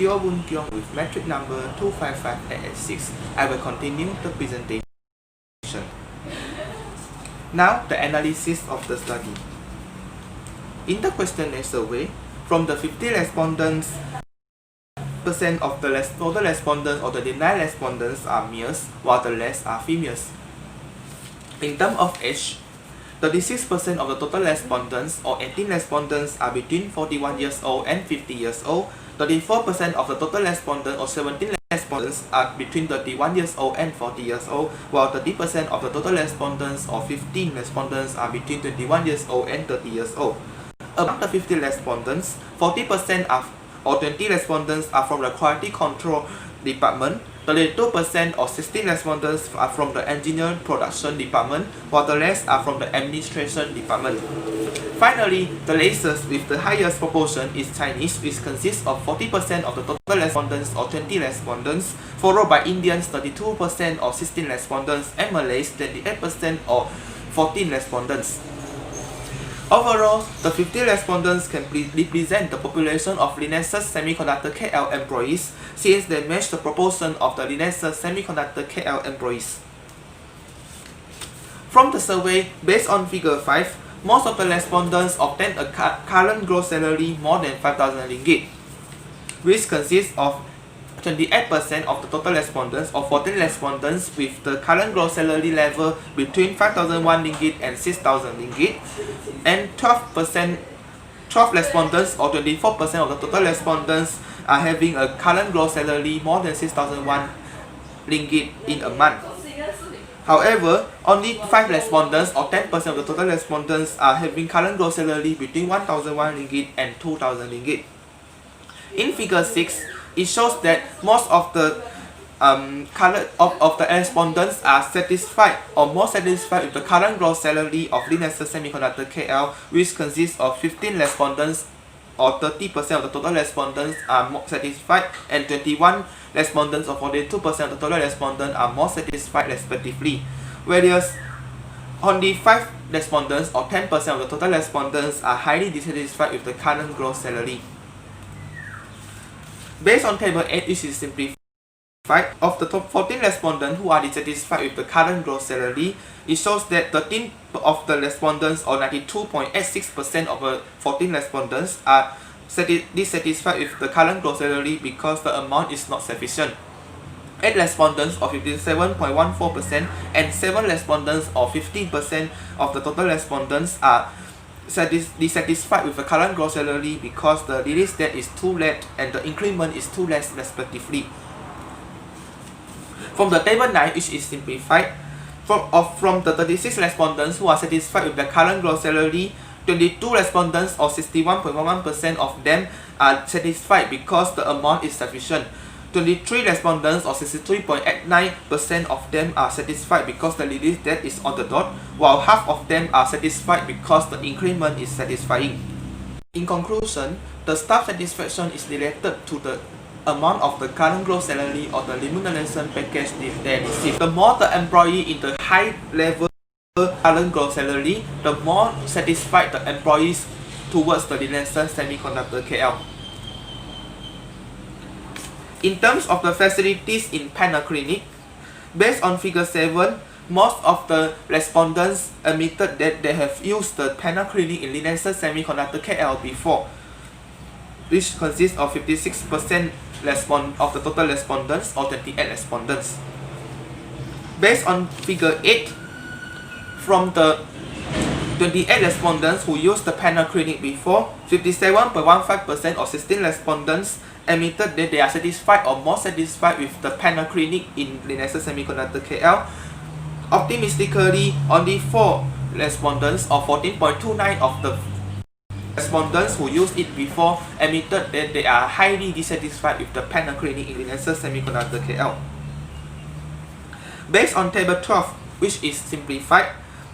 Teo Boon Kyung with metric number 255886. I will continue the presentation. Now, the analysis of the study. In the questionnaire survey, from the 50 respondents, percent of the total respondents or the denied respondents are males, while the rest are females. In terms of age, 36% of the total respondents or 18 respondents are between 41 years old and 50 years old. 34% of the total respondents or 17 respondents are between 31 years old and 40 years old, while 30% of the total respondents or 15 respondents are between 21 years old and 30 years old. Among the 50 respondents, 40% or 20 respondents are from the quality control department, 32% or 16 respondents are from the engineering production department, while the rest are from the administration department. Finally, the latest with the highest proportion is Chinese, which consists of 40% of the total respondents or 20 respondents, followed by Indians 32% or 16 respondents, and Malays 28% or 14 respondents. Overall, the 50 respondents can represent the population of Renesas Semiconductor KL employees, since they match the proportion of the Renesas Semiconductor KL employees. From the survey, based on figure 5, most of the respondents obtained a current gross salary more than 5,000 ringgit, which consists of 28% of the total respondents or 14 respondents with the current gross salary level between 5,001 ringgit and 6,000 ringgit, and 12 respondents or 24% of the total respondents are having a current gross salary more than 6,001 ringgit in a month. However, only 5 respondents or 10% of the total respondents are having current gross salary between 1,001 ringgit and 2,000 ringgit. In figure 6, it shows that most of the respondents are satisfied or more satisfied with the current gross salary of Renesas Semiconductor KL, which consists of 15 respondents or 30% of the total respondents are more satisfied, and 21 respondents or 42% of the total respondents are more satisfied respectively, whereas only 5 respondents or 10% of the total respondents are highly dissatisfied with the current gross salary. Based on table 8, which is simplified, of the top 14 respondents who are dissatisfied with the current gross salary, it shows that 13 of the respondents or 92.86% of the 14 respondents are dissatisfied with the current gross salary because the amount is not sufficient. 8 respondents or 57.14% and 7 respondents or 15% of the total respondents are dissatisfied with the current gross salary because the release date is too late and the increment is too less respectively. From the table 9, which is simplified, from the 36 respondents who are satisfied with the current gross salary, 22 respondents or 61.11% of them are satisfied because the amount is sufficient. 23 respondents or 63.89% of them are satisfied because the release date is on the dot, while half of them are satisfied because the increment is satisfying. In conclusion, the staff satisfaction is related to the amount of the current gross salary or the remuneration package they receive. The more the employee in the high level current gross salary, the more satisfied the employees towards the Renesas Semiconductor KL. In terms of the facilities in panel clinic, based on figure 7, most of the respondents admitted that they have used the panel clinic in Renesas Semiconductor KL before, which consists of 56% of the total respondents or 28 respondents. Based on figure 8, from the 28 respondents who used the panel clinic before, 57.15% or 16 respondents admitted that they are satisfied or more satisfied with the panel clinic in Renesas Semiconductor KL. Optimistically, only 4 respondents or 14.29% of the respondents who used it before admitted that they are highly dissatisfied with the panel clinic in Renesas Semiconductor KL. Based on table 12, which is simplified,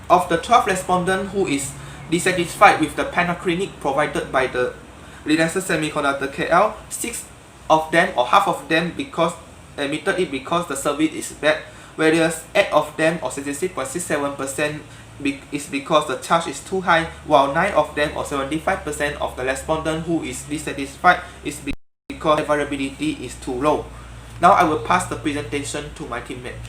of the 12 respondents who is dissatisfied with the panel clinic provided by the Renesas Semiconductor KL, 6 of them or half of them admitted it because the service is bad, whereas 8 of them or 66.67% is because the charge is too high, while 9 of them or 75% of the respondent who is dissatisfied is because variability is too low. Now I will pass the presentation to my teammate.